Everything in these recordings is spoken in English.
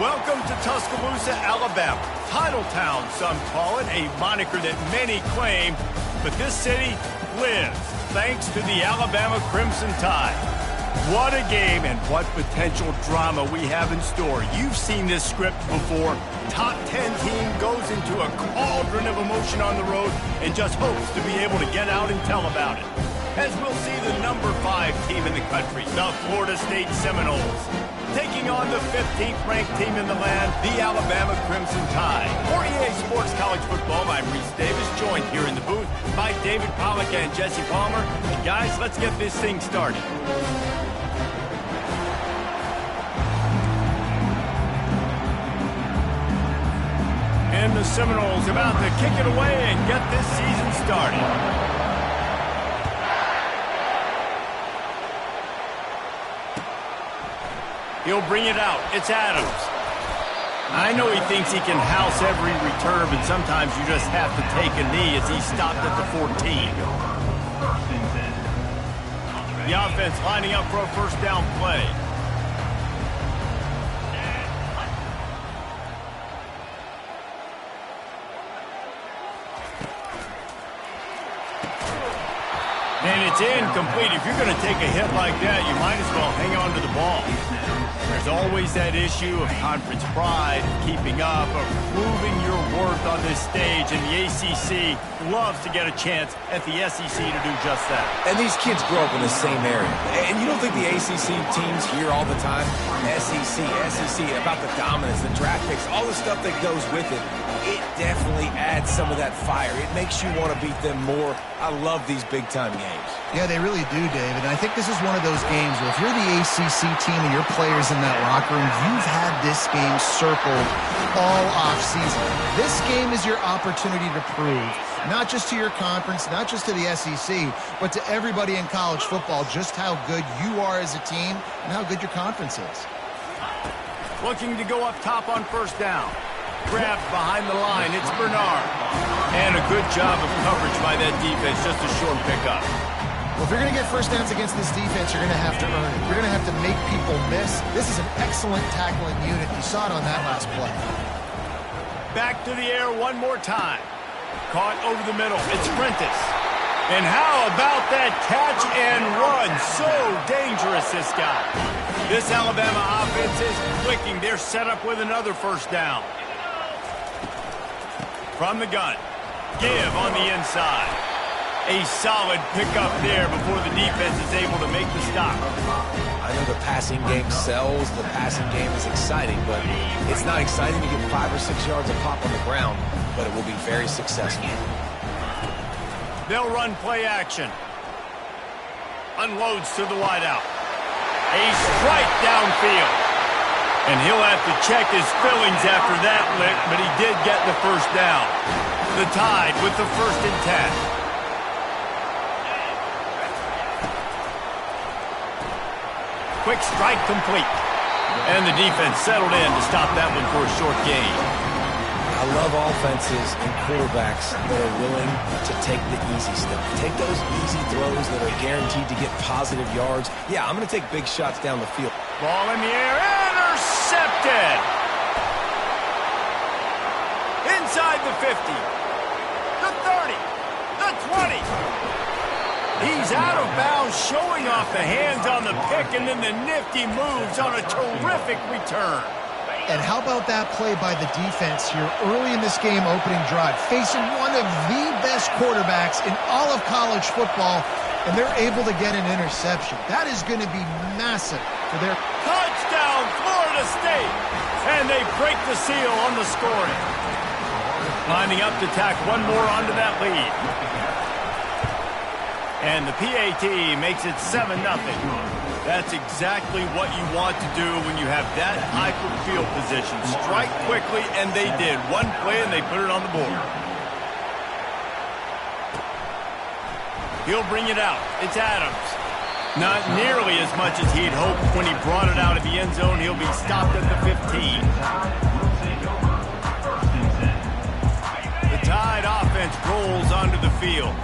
Welcome to Tuscaloosa, Alabama. Title Town, some call it, a moniker that many claim, but this city lives thanks to the Alabama Crimson Tide. What a game and what potential drama we have in store. You've seen this script before. Top 10 team goes into a cauldron of emotion on the road and just hopes to be able to get out and tell about it. As we'll see the number 5 team in the country, the Florida State Seminoles, taking on the 15th ranked team in the land, the Alabama Crimson Tide. For EA Sports College Football, I'm Reese Davis, joined here in the booth by David Pollack and Jesse Palmer. And guys, let's get this thing started. And the Seminoles about to kick it away and get this season started. He'll bring it out. It's Adams. I know he thinks he can house every return, but sometimes you just have to take a knee as he stopped at the 14. The offense lining up for a first down play. And it's incomplete. If you're going to take a hit like that, you might as well hang on to the ball. There's always that issue of conference pride, keeping up, of proving your worth on this stage, and the ACC loves to get a chance at the SEC to do just that. And these kids grow up in the same area. And you don't think the ACC teams hear all the time, SEC, about the dominance, the draft picks, all the stuff that goes with it. It definitely adds some of that fire. It makes you want to beat them more. I love these big-time games. Yeah, they really do, David. And I think this is one of those games where if you're the ACC team and your players in that locker room, you've had this game circled all off-season. This game is your opportunity to prove, not just to your conference, not just to the SEC, but to everybody in college football, just how good you are as a team and how good your conference is. Looking to go up top on first down. Grabbed behind the line. It's Bernard. And a good job of coverage by that defense. Just a short pickup. Well, if you're going to get first downs against this defense, you're going to have to earn it. You're going to have to make people miss. This is an excellent tackling unit. You saw it on that last play. Back to the air one more time. Caught over the middle. It's Prentice. And how about that catch and run? So dangerous, this guy. This Alabama offense is clicking. They're set up with another first down. From the gun. Give on the inside. A solid pickup there before the defense is able to make the stop. I know the passing game sells. The passing game is exciting, but it's not exciting to get 5 or 6 yards of pop on the ground, but it will be very successful. They'll run play action. Unloads to the wideout. A strike downfield. And he'll have to check his fillings after that lick, but he did get the first down. The Tide with the 1st and 10. Quick strike complete. And the defense settled in to stop that one for a short gain. I love offenses and quarterbacks that are willing to take the easy stuff. Take those easy throws that are guaranteed to get positive yards. Yeah, I'm going to take big shots down the field. Ball in the air, intercepted! Inside the 50, the 30, the 20. He's out of bounds, showing off the hands on the pick, and then the nifty moves on a terrific return. And how about that play by the defense here early in this game, opening drive, facing one of the best quarterbacks in all of college football, and they're able to get an interception. That is going to be massive for their touchdown, Florida State, and they break the seal on the scoring. Lining up to tack one more onto that lead. And the PAT makes it 7-0. That's exactly what you want to do when you have that type of field position. Strike quickly, and they did. One play, and they put it on the board. He'll bring it out. It's Adams. Not nearly as much as he'd hoped when he brought it out of the end zone. He'll be stopped at the 15. The Tide offense rolls onto the field.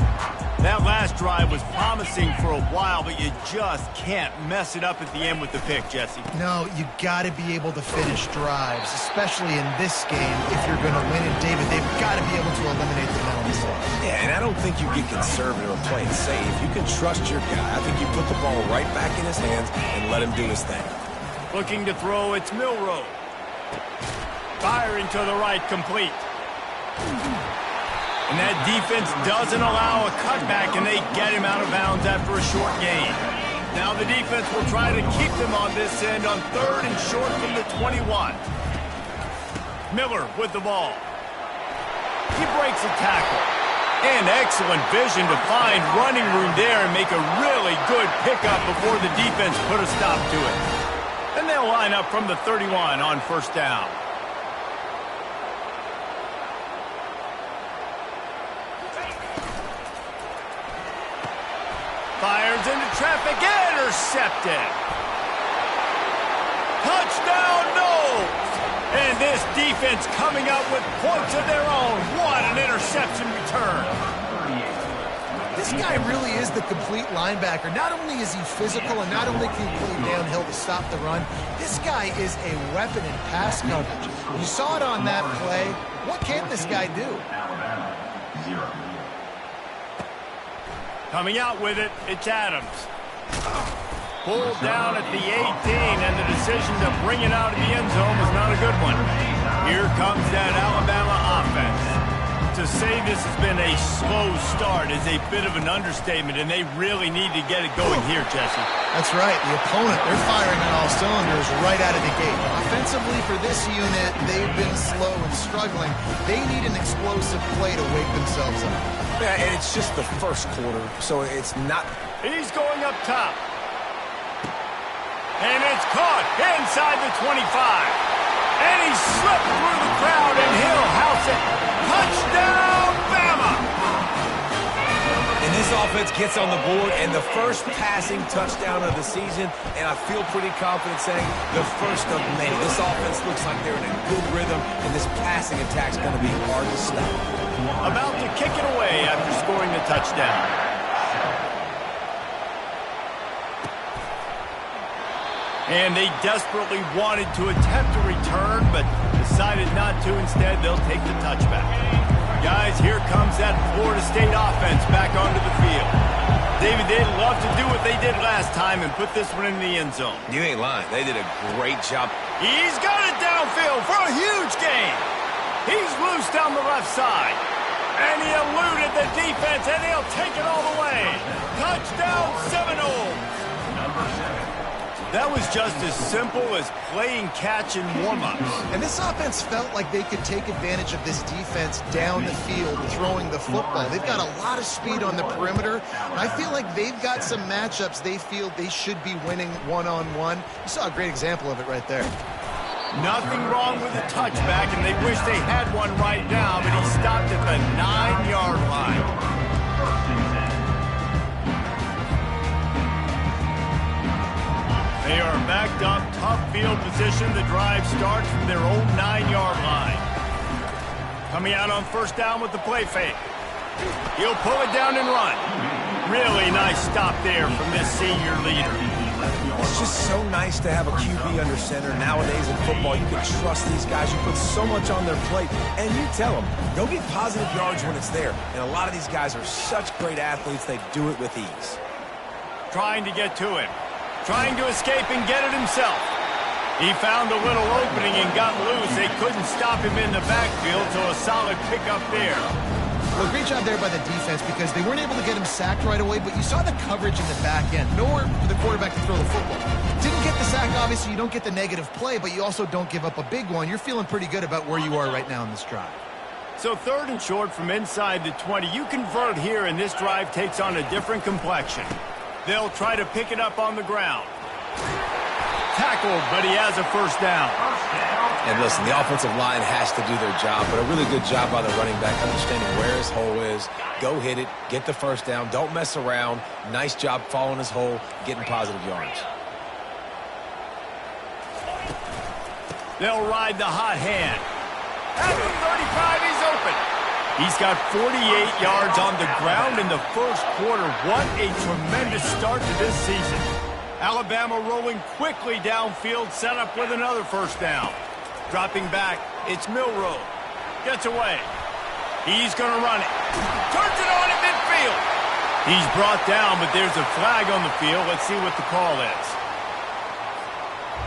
That last drive was promising for a while, but you just can't mess it up at the end with the pick, Jesse. No, you got to be able to finish drives, especially in this game if you're going to win it. David, they've got to be able to eliminate the mental mistakes. Yeah, and I don't think you get conservative or play it safe. You can trust your guy. I think you put the ball right back in his hands and let him do his thing. Looking to throw, it's Milroe. Firing to the right, complete. And that defense doesn't allow a cutback, and they get him out of bounds after a short gain. Now the defense will try to keep them on this end on 3rd and short from the 21. Miller with the ball. He breaks a tackle. And excellent vision to find running room there and make a really good pickup before the defense put a stop to it. And they'll line up from the 31 on 1st down. Fires into traffic, intercepted. Touchdown, Knowles. And this defense coming up with points of their own. What an interception return. This guy really is the complete linebacker. Not only is he physical and not only can he play downhill to stop the run, this guy is a weapon in pass coverage. You saw it on that play. What can this guy do? Coming out with it, it's Adams. Pulled down at the 18, and the decision to bring it out of the end zone was not a good one. Here comes that Alabama offense. To say this has been a slow start is a bit of an understatement, and they really need to get it going here, Jesse. That's right. The opponent, they're firing on all cylinders right out of the gate. Offensively for this unit, they've been slow and struggling. They need an explosive play to wake themselves up. Yeah, and it's just the first quarter, so it's not... He's going up top. And it's caught inside the 25. And he slipped through the crowd, and he'll house it. Touchdown, Bama! And this offense gets on the board, and the first passing touchdown of the season, and I feel pretty confident saying the first of many. This offense looks like they're in a good rhythm, and this passing attack's going to be hard to stop. About to kick it away after scoring the touchdown. And they desperately wanted to attempt a return, but decided not to. Instead, they'll take the touchback. Guys, here comes that Florida State offense back onto the field. David, they'd love to do what they did last time and put this one in the end zone. You ain't lying. They did a great job. He's got it downfield for a huge gain. He's loose down the left side. And he eluded the defense, and he'll take it all the way. Touchdown, Seminoles. That was just as simple as playing catch in warm-ups. And this offense felt like they could take advantage of this defense down the field throwing the football. They've got a lot of speed on the perimeter, and I feel like they've got some matchups they feel they should be winning one-on-one. You saw a great example of it right there. Nothing wrong with the touchback, and they wish they had one right now, but he stopped at the 9-yard line. They are backed up, tough field position. The drive starts from their own 9-yard line. Coming out on 1st down with the play fake. He'll pull it down and run. Really nice stop there from this senior leader. It's just so nice to have a QB under center. Nowadays in football, you can trust these guys. You put so much on their plate, and you tell them, go get positive yards when it's there. And a lot of these guys are such great athletes, they do it with ease. Trying to get to him. Trying to escape and get it himself. He found a little opening and got loose. They couldn't stop him in the backfield, so a solid pickup there. Well, great job there by the defense because they weren't able to get him sacked right away, but you saw the coverage in the back end. Nowhere for the quarterback to throw the football. Didn't get the sack, obviously. You don't get the negative play, but you also don't give up a big one. You're feeling pretty good about where you are right now in this drive. So 3rd and short from inside the 20. You convert here, and this drive takes on a different complexion. They'll try to pick it up on the ground. Tackled, but he has a 1st down. And listen, the offensive line has to do their job, but a really good job by the running back understanding where his hole is. Go hit it, get the 1st down, don't mess around. Nice job following his hole, getting positive yards. They'll ride the hot hand. At the 35, he's open. He's got 48 yards on the ground in the first quarter. What a tremendous start to this season. Alabama rolling quickly downfield, set up with another first down. Dropping back, it's Milroe. Gets away. He's going to run it. Turns it on at midfield. He's brought down, but there's a flag on the field. Let's see what the call is.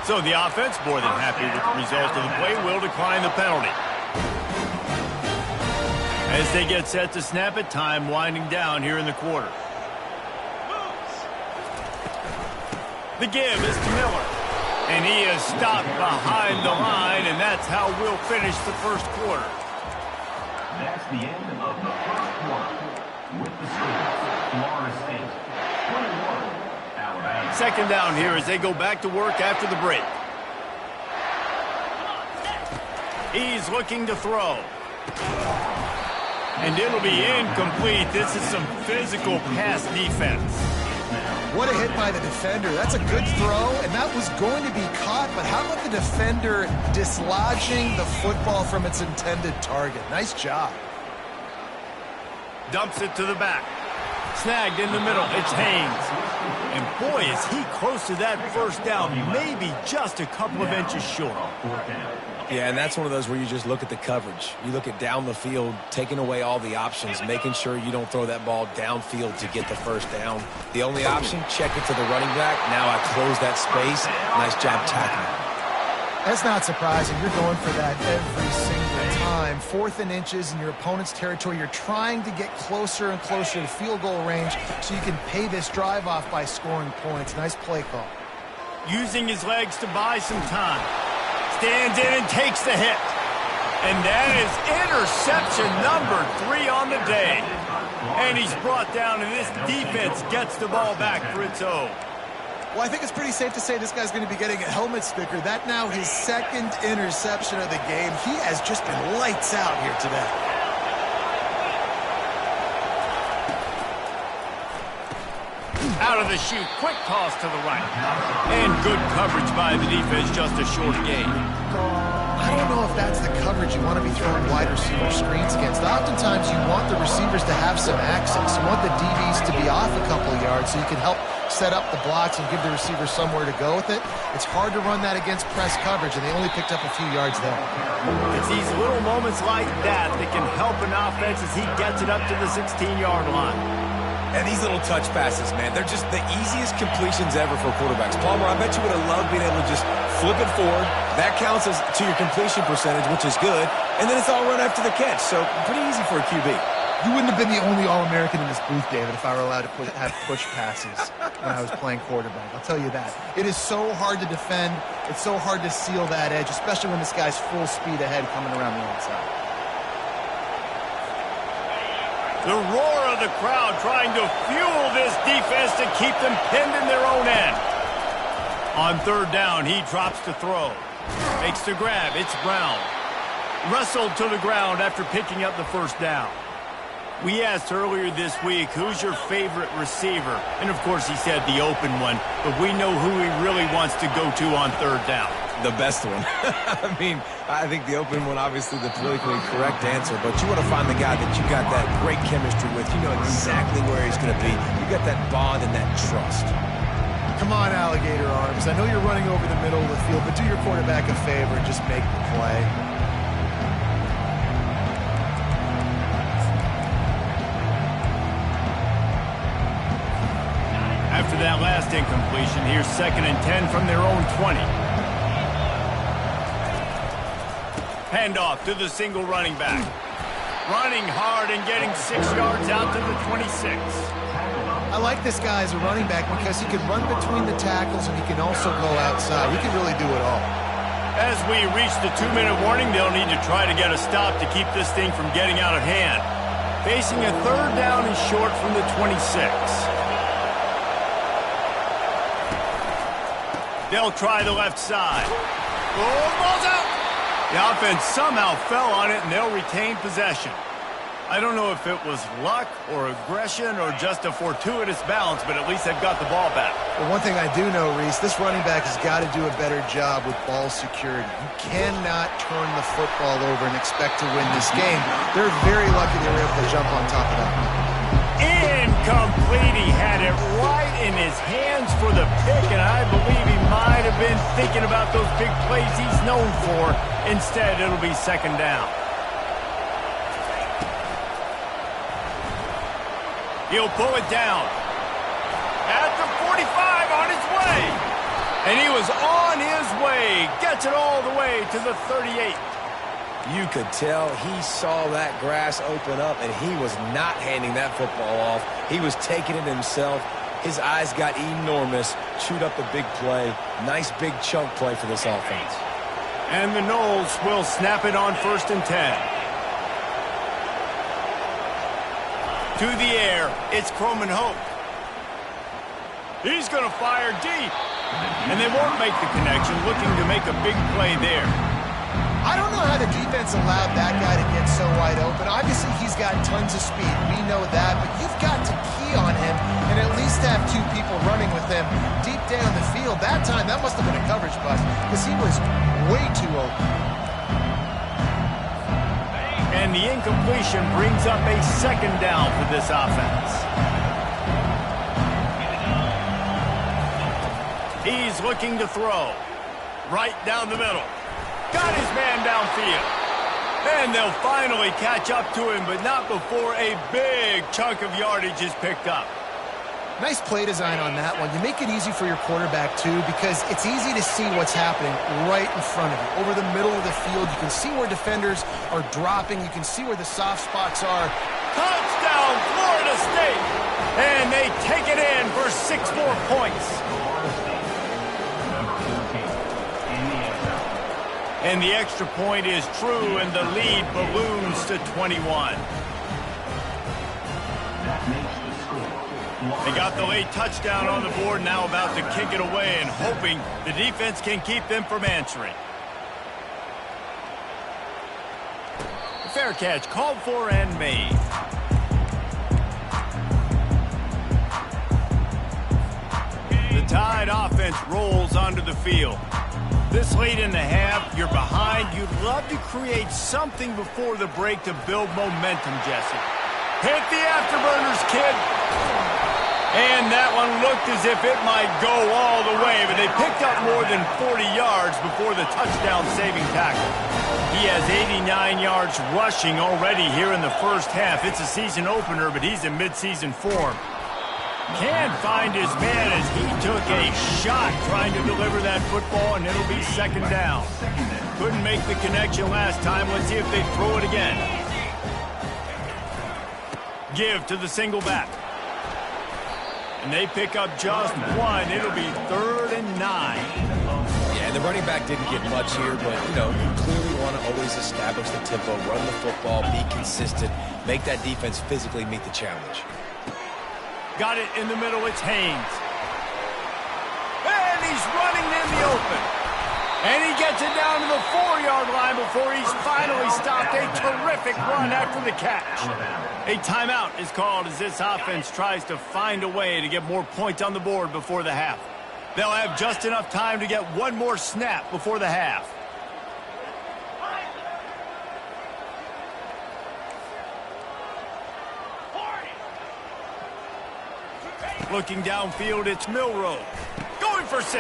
So the offense, more than happy with the result of the play, will decline the penalty. As they get set to snap it, time winding down here in the quarter. The give is to Miller. And he is stopped behind the line, and that's how we'll finish the first quarter. That's the end of the first quarter. With the score, Florida State 21, Alabama. Second down here as they go back to work after the break. He's looking to throw. And it'll be incomplete. This is some physical pass defense. What a hit by the defender. That's a good throw, and that was going to be caught, but how about the defender dislodging the football from its intended target? Nice job. Dumps it to the back. Snagged in the middle. It's Haynes. And boy, is he close to that first down. Maybe just a couple of inches short. Yeah, and that's one of those where you just look at the coverage. You look at down the field, taking away all the options, making sure you don't throw that ball downfield to get the first down. The only option, check it to the running back. Now I close that space. Nice job tackling. That's not surprising. You're going for that every single time. 4th and inches in your opponent's territory. You're trying to get closer and closer to field goal range so you can pay this drive off by scoring points. Nice play call. Using his legs to buy some time. Stands in and takes the hit. And that is interception number 3 on the day. And he's brought down, and this defense gets the ball back for its own. Well, I think it's pretty safe to say this guy's going to be getting a helmet sticker. That now his 2nd interception of the game. He has just been lights out here today. Out of the chute, quick toss to the right. And good coverage by the defense, just a short gain. I don't know if that's the coverage you want to be throwing wide receiver screens against. Oftentimes you want the receivers to have some access. You want the DBs to be off a couple of yards so you can help set up the blocks and give the receiver somewhere to go with it. It's hard to run that against press coverage, and they only picked up a few yards there. It's these little moments like that that can help an offense as he gets it up to the 16-yard line. And these little touch passes, man, they're just the easiest completions ever for quarterbacks. Palmer, I bet you would have loved being able to just flip it forward. That counts as to your completion percentage, which is good. And then it's all run after the catch. So pretty easy for a QB. You wouldn't have been the only All-American in this booth, David, if I were allowed to have push passes when I was playing quarterback. I'll tell you that. It is so hard to defend. It's so hard to seal that edge, especially when this guy's full speed ahead coming around the outside. The roar of the crowd trying to fuel this defense to keep them pinned in their own end. On 3rd down, he drops to throw. Makes the grab. It's Brown. Wrestled to the ground after picking up the first down. We asked earlier this week, who's your favorite receiver? And, of course, he said the open one. But we know who he really wants to go to on 3rd down. The best one. I mean, I think the open one, obviously the politically correct answer, but you want to find the guy that you got that great chemistry with. You know exactly where he's going to be. You got that bond and that trust. Come on, alligator arms. I know you're running over the middle of the field, but do your quarterback a favor and just make the play. After that last incompletion, here's 2nd and 10 from their own 20. Handoff to the single running back. Running hard and getting 6 yards out to the 26. I like this guy as a running back because he can run between the tackles and he can also go outside. He can really do it all. As we reach the 2-minute warning, they'll need to try to get a stop to keep this thing from getting out of hand. Facing a 3rd down and short from the 26. They'll try the left side. Oh, ball's out. The offense somehow fell on it, and they'll retain possession. I don't know if it was luck or aggression or just a fortuitous bounce, but at least they've got the ball back. Well, one thing I do know, Reese, this running back has got to do a better job with ball security. You cannot turn the football over and expect to win this game. They're very lucky they were able to jump on top of that. Incomplete. He had it right in his hands for the pick, and I believe he might have been thinking about those big plays he's known for. Instead, it'll be second down. He'll pull it down. At the 45, on his way. And he was on his way. Gets it all the way to the 38. You could tell he saw that grass open up, and he was not handing that football off. He was taking it himself. His eyes got enormous. Chewed up a big play. Nice big chunk play for this offense. And the Noles will snap it on 1st and 10. To the air, it's Croman Hope. He's going to fire deep. And they won't make the connection, looking to make a big play there. I don't know how the defense allowed that guy to get so wide open. Obviously, he's got tons of speed. We know that, but you've got to key on him and at least have 2 people running with him deep down the field. That time, that must have been a coverage bust because he was way too open. And the incompletion brings up a second down for this offense. He's looking to throw. Right down the middle. Got his man downfield. And they'll finally catch up to him, but not before a big chunk of yardage is picked up. Nice play design on that one. You make it easy for your quarterback, too, because it's easy to see what's happening right in front of you. Over the middle of the field, you can see where defenders are dropping. You can see where the soft spots are. Touchdown, Florida State! And they take it in for 6 more points. And the extra point is true, and the lead balloons to 21. They got the late touchdown on the board, now about to kick it away and hoping the defense can keep them from answering. Fair catch called for and made. The Tide offense rolls onto the field. This late in the half, you're behind. You'd love to create something before the break to build momentum, Jesse. Hit the afterburners, kid. And that one looked as if it might go all the way, but they picked up more than 40 yards before the touchdown-saving tackle. He has 89 yards rushing already here in the first half. It's a season opener, but he's in midseason form. Can't find his man as he took a shot trying to deliver that football, and it'll be second down. Couldn't make the connection last time. Let's see if they throw it again. Give to the single back. And they pick up just one. It'll be 3rd and 9. Yeah, the running back didn't get much here, but, you know, you clearly want to always establish the tempo, run the football, be consistent, make that defense physically meet the challenge. Got it in the middle. It's Haynes. And he's running in the open. And he gets it down to the 4-yard line before he's finally stopped. A terrific run after the catch. A timeout is called as this offense tries to find a way to get more points on the board before the half. They'll have just enough time to get one more snap before the half. Looking downfield, it's Milroe. Going for 6.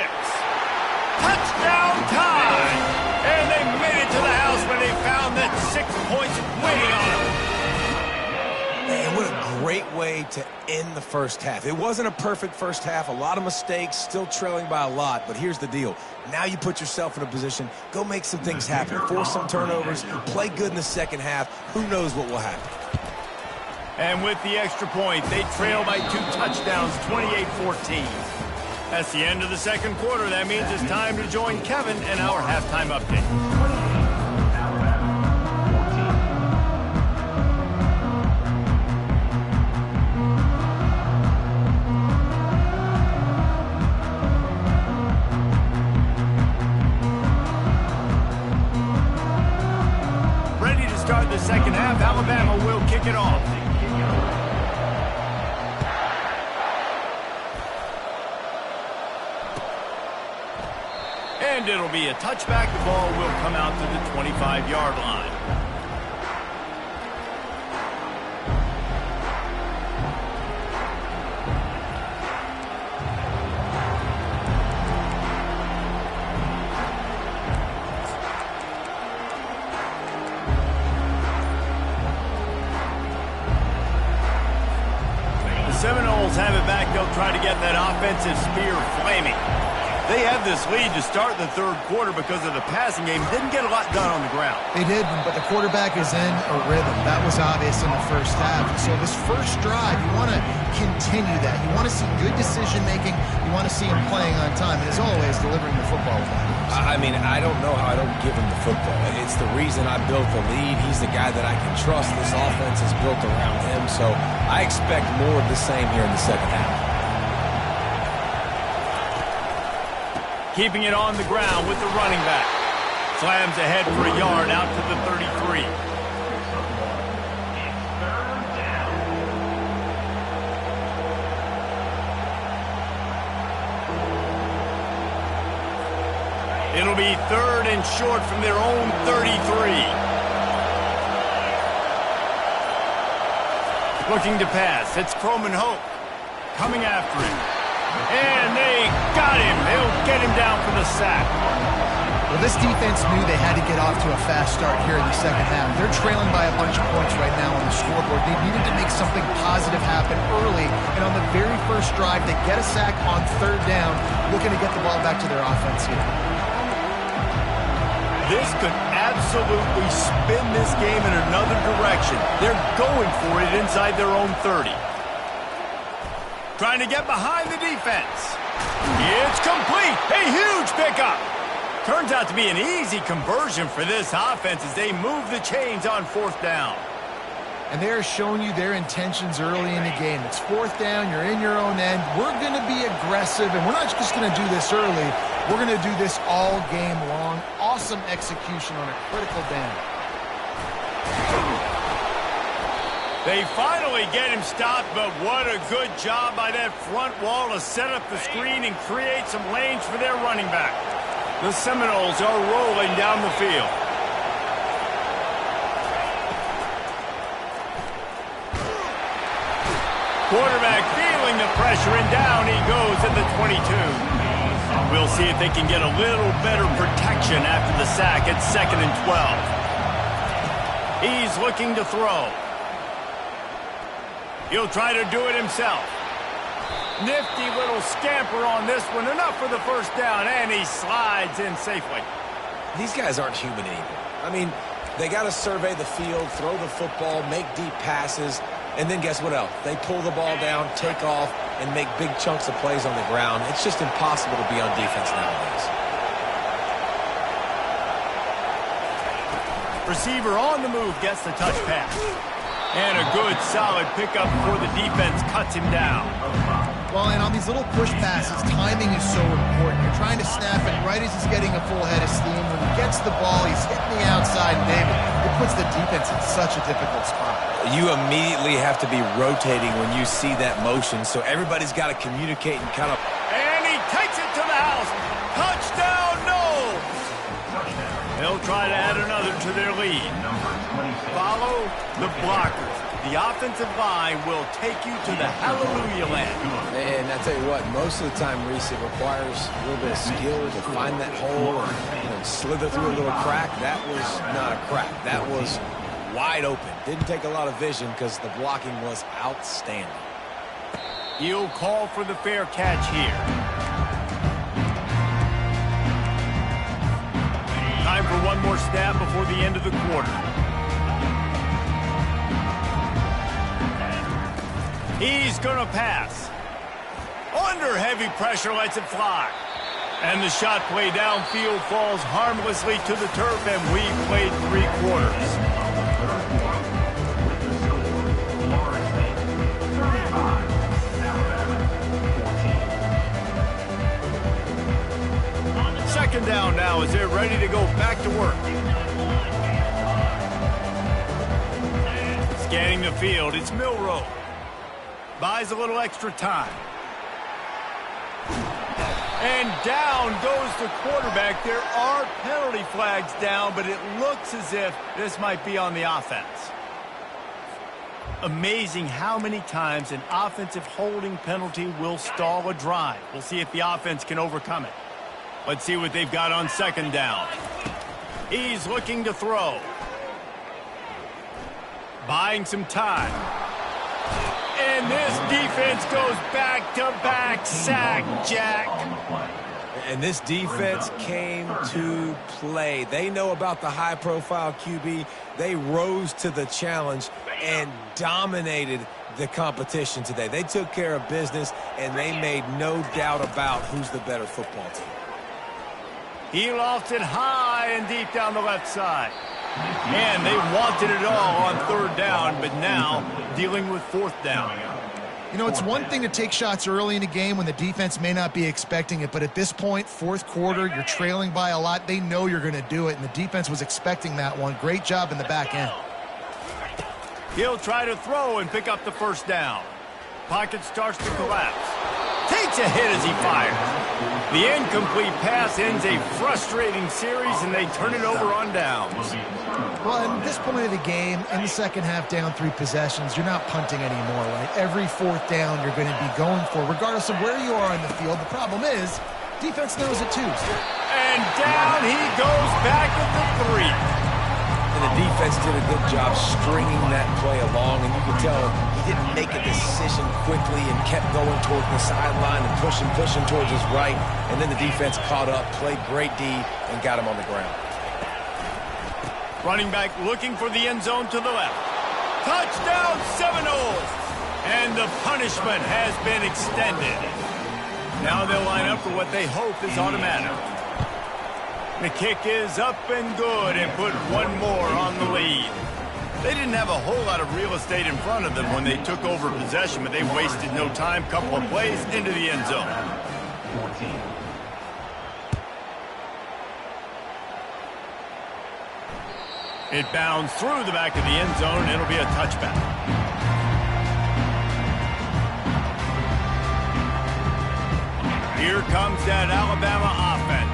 Touchdown time! And they made it to the house when they found that 6 points waiting on them. Man, what a great way to end the first half. It wasn't a perfect first half. A lot of mistakes, still trailing by a lot. But here's the deal. Now you put yourself in a position, go make some things happen. Force some turnovers, play good in the second half. Who knows what will happen? And with the extra point, they trail by 2 touchdowns, 28-14. That's the end of the second quarter. That means it's time to join Kevin and our halftime update. Ready to start the second half. Alabama will kick kick it off. And it'll be a touchback. The ball will come out to the 25-yard line. Seminoles have it back. They'll try to get that offensive spear flaming. They had this lead to start the third quarter because of the passing game. Didn't get a lot done on the ground. They did, but the quarterback is in a rhythm. That was obvious in the first half. So this first drive, you want to continue that. You want to see good decision-making. You want to see him playing on time. And as always, delivering the football. I mean, I don't know how I don't give him the football. It's the reason I built the lead. He's the guy that I can trust. This offense is built around him. So I expect more of the same here in the second half. Keeping it on the ground with the running back. Slams ahead for a yard out to the 33. It'll be third and short from their own 33. Looking to pass. It's Croman Hope coming after him. And they got him. They'll get him down for the sack. Well, this defense knew they had to get off to a fast start here in the second half. They're trailing by a bunch of points right now on the scoreboard. They needed to make something positive happen early. And on the very first drive, they get a sack on third down, looking to get the ball back to their offense here. This could absolutely spin this game in another direction. They're going for it inside their own 30. Trying to get behind the defense. It's complete. A huge pickup. Turns out to be an easy conversion for this offense as they move the chains on fourth down. And they are showing you their intentions early in the game. It's fourth down. You're in your own end. We're going to be aggressive, and we're not just going to do this early. We're going to do this all game long. Awesome execution on a critical down. They finally get him stopped, but what a good job by that front wall to set up the screen and create some lanes for their running back. The Seminoles are rolling down the field. Quarterback feeling the pressure, and down he goes at the 22. We'll see if they can get a little better protection after the sack at 2nd and 12. He's looking to throw. He'll try to do it himself. Nifty little scamper on this one. Enough for the first down, and he slides in safely. These guys aren't human anymore. I mean, they got to survey the field, throw the football, make deep passes, and then guess what else? They pull the ball down, take off, and make big chunks of plays on the ground. It's just impossible to be on defense nowadays. Receiver on the move gets the touch pass. And a good, solid pickup before the defense cuts him down. Well, and on these little push passes, timing is so important. You're trying to snap it right as he's getting a full head of steam. When he gets the ball, he's hitting the outside, and David, it puts the defense in such a difficult spot. You immediately have to be rotating when you see that motion, so everybody's got to communicate and kind of... And he takes it to the house. Touchdown, no! They'll try to add another to their lead. Follow the blockers. The offensive line will take you to the hallelujah land. And I tell you what, most of the time, Reese, it requires a little bit of skill to find that hole or slither through a little crack. That was not a crack. That was wide open. Didn't take a lot of vision because the blocking was outstanding. He'll call for the fair catch here. Time for one more snap before the end of the quarter. He's going to pass. Under heavy pressure, lets it fly. And the shot play downfield falls harmlessly to the turf, and we played 3 quarters. Second down now as they're ready to go back to work. Scanning the field, it's Milroe. Buys a little extra time. And down goes the quarterback. There are penalty flags down, but it looks as if this might be on the offense. Amazing how many times an offensive holding penalty will stall a drive. We'll see if the offense can overcome it. Let's see what they've got on second down. He's looking to throw. Buying some time. And this defense goes back-to-back sack, Jack. And this defense came to play. They know about the high-profile QB. They rose to the challenge and dominated the competition today. They took care of business, and they made no doubt about who's the better football team. He lost it high and deep down the left side. And they wanted it all on third down, but now dealing with fourth down. You know, it's one thing to take shots early in a game when the defense may not be expecting it, but at this point, fourth quarter, you're trailing by a lot. They know you're going to do it, and the defense was expecting that one. Great job in the back end. He'll try to throw and pick up the first down. Pocket starts to collapse. Takes a hit as he fires. The incomplete pass ends a frustrating series, and they turn it over on downs. Well, at this point of the game, in the second half, down 3 possessions, you're not punting anymore, right? Every fourth down you're going to be going for, regardless of where you are on the field. The problem is, defense knows it too. And down he goes back at the 3. And the defense did a good job stringing that play along, and you could tell he didn't make a decision quickly and kept going toward the sideline and pushing towards his right, and then the defense caught up, played great D, and got him on the ground. Running back looking for the end zone to the left. Touchdown Seminoles! And the punishment has been extended. Now they'll line up for what they hope is automatic. The kick is up and good and put one more on the lead. They didn't have a whole lot of real estate in front of them when they took over possession, but they wasted no time. Couple of plays into the end zone. 14. It bounds through the back of the end zone. It'll be a touchback. Here comes that Alabama offense.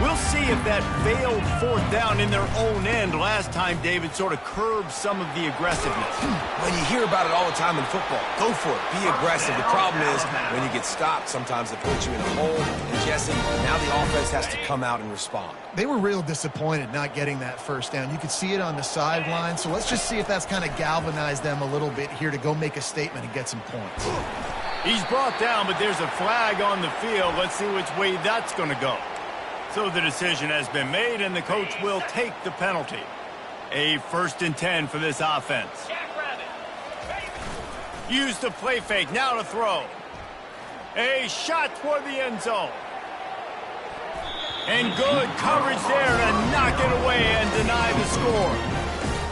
We'll see if that failed fourth down in their own end last time, David, sort of curbed some of the aggressiveness. When you hear about it all the time in football, go for it. Be aggressive. The problem is when you get stopped, sometimes it puts you in a hole. And Jesse, now the offense has to come out and respond. They were real disappointed not getting that first down. You could see it on the sideline. So let's just see if that's kind of galvanized them a little bit here to go make a statement and get some points. He's brought down, but there's a flag on the field. Let's see which way that's going to go. So the decision has been made, and the coach will take the penalty. A 1st and 10 for this offense. Use the play fake, now to throw. A shot toward the end zone. And good coverage there to knock it away and deny the score.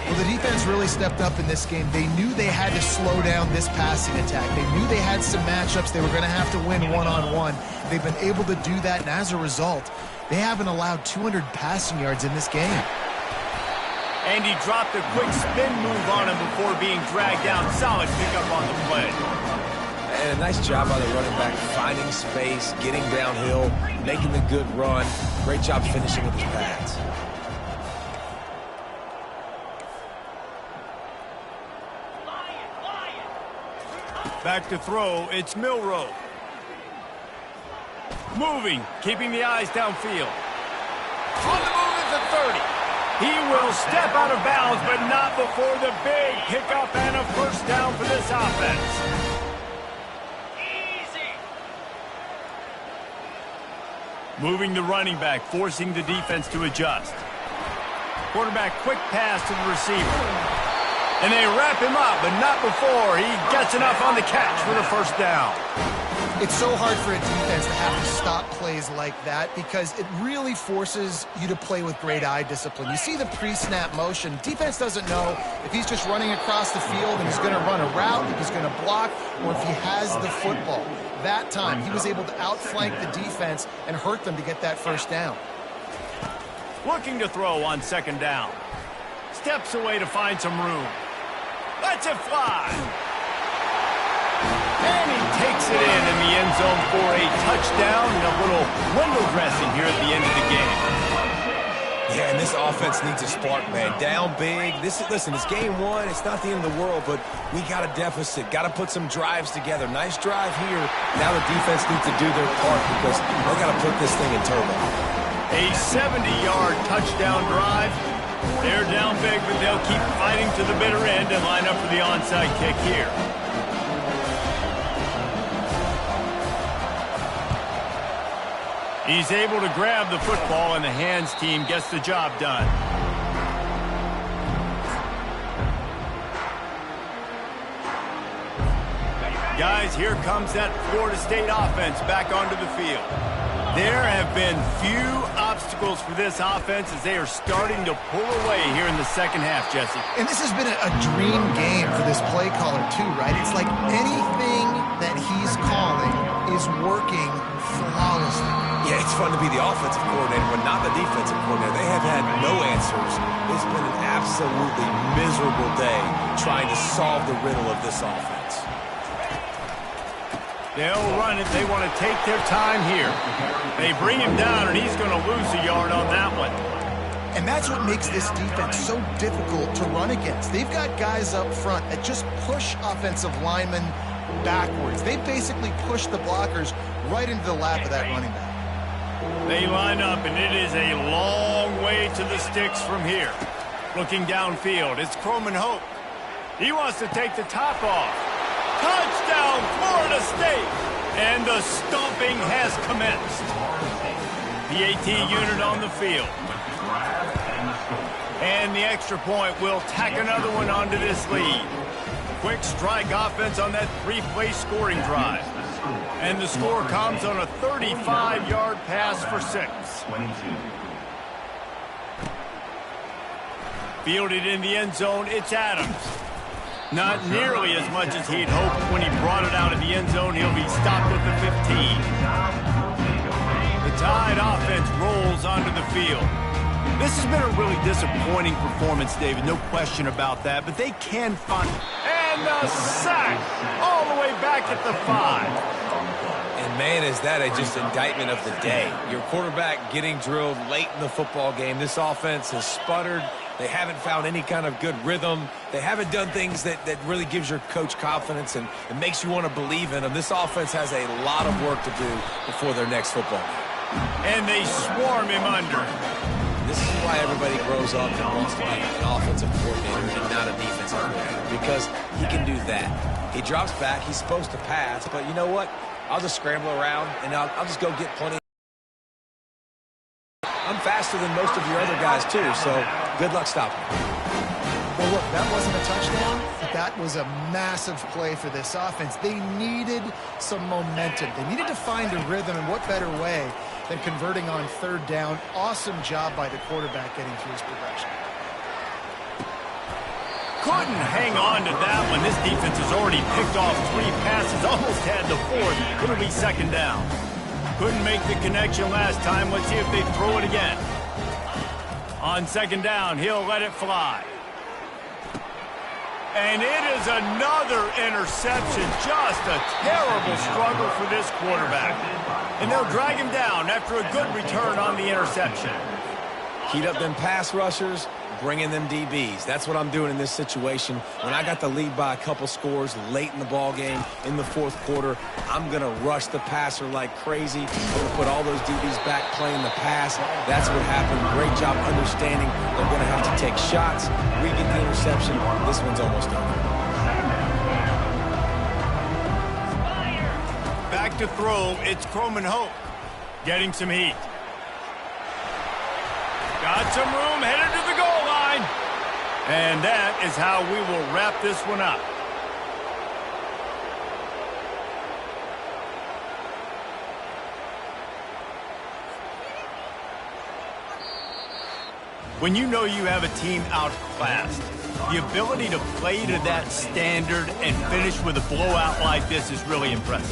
Well, the defense really stepped up in this game. They knew they had to slow down this passing attack. They knew they had some matchups they were going to have to win one-on-one. They've been able to do that, and as a result, they haven't allowed 200 passing yards in this game. And he dropped a quick spin move on him before being dragged down. Solid pickup on the play. And a nice job by the running back, finding space, getting downhill, making the good run. Great job finishing with his pads. Back to throw, it's Milroe. Moving, keeping the eyes downfield. On the move is the 30. He will step out of bounds, but not before the big pickup and a first down for this offense. Easy. Moving the running back, forcing the defense to adjust. Quarterback, quick pass to the receiver. And they wrap him up, but not before he gets enough on the catch for the first down. It's so hard for a defense to have to stop plays like that because it really forces you to play with great eye discipline. You see the pre-snap motion. Defense doesn't know if he's just running across the field and he's going to run a route, if he's going to block, or if he has the football. That time, he was able to outflank the defense and hurt them to get that first down. Looking to throw on second down. Steps away to find some room. Lets it fly. And he takes it in the end zone for a touchdown and a little window dressing here at the end of the game. Yeah, and this offense needs a spark, man. Down big. Listen, it's game one. It's not the end of the world, but we got a deficit. Got to put some drives together. Nice drive here. Now the defense needs to do their part because they got to put this thing in turbo. A 70-yard touchdown drive. They're down big, but they'll keep fighting to the bitter end and line up for the onside kick here. He's able to grab the football, and the hands team gets the job done. Guys, here comes that Florida State offense back onto the field. There have been few obstacles for this offense as they are starting to pull away here in the second half, Jesse. And this has been a dream game for this play caller, too, right? It's like anything that he's calling is working flawlessly. Yeah, it's fun to be the offensive coordinator, but not the defensive coordinator. They have had no answers. It's been an absolutely miserable day trying to solve the riddle of this offense. They'll run it. They want to take their time here. They bring him down, and he's going to lose a yard on that one. And that's what makes this defense so difficult to run against. They've got guys up front that just push offensive linemen backwards. They basically push the blockers right into the lap of that running back. They line up, and it is a long way to the sticks from here. Looking downfield, it's Croman Hope. He wants to take the top off. Touchdown, Florida State! And the stomping has commenced. PAT unit on the field. And the extra point will tack another one onto this lead. Quick strike offense on that three-play scoring drive. And the score comes on a 35-yard pass for 6. Fielded in the end zone, it's Adams. Not nearly as much as he'd hoped when he brought it out of the end zone. He'll be stopped at the 15. The Tide offense rolls onto the field. This has been a really disappointing performance, David, no question about that, but they can find... And the sack all the way back at the 5. And man, is that just indictment of the day. Your quarterback getting drilled late in the football game. This offense has sputtered. They haven't found any kind of good rhythm. They haven't done things that really gives your coach confidence and it makes you want to believe in them. This offense has a lot of work to do before their next football game. And they swarm him under. This is why everybody grows up and wants to be an offensive coordinator and not a defensive coordinator, because he can do that. He drops back. He's supposed to pass, but you know what? I'll just scramble around, and I'll just go get plenty. I'm faster than most of your other guys, too, so good luck stopping. Well, look, that wasn't a touchdown, but that was a massive play for this offense. They needed some momentum. They needed to find a rhythm, and what better way than converting on third down. Awesome job by the quarterback getting through his progression. Couldn't hang on to that one. This defense has already picked off 3 passes, almost had the 4th. It'll be second down. Couldn't make the connection last time. Let's see if they throw it again. On second down, he'll let it fly. And it is another interception. Just a terrible struggle for this quarterback. And they'll drag him down after a good return on the interception. Heat up them pass rushers, bring in them DBs. That's what I'm doing in this situation. When I got the lead by a couple scores late in the ball game, in the 4th quarter, I'm going to rush the passer like crazy. I'm going to put all those DBs back playing the pass. That's what happened. Great job understanding they're going to have to take shots. We get the interception. This one's almost over. Back to throw, it's Croman Hope getting some heat. Got some room, headed to the goal line. And that is how we will wrap this one up. When you know you have a team outclassed, the ability to play to that standard and finish with a blowout like this is really impressive.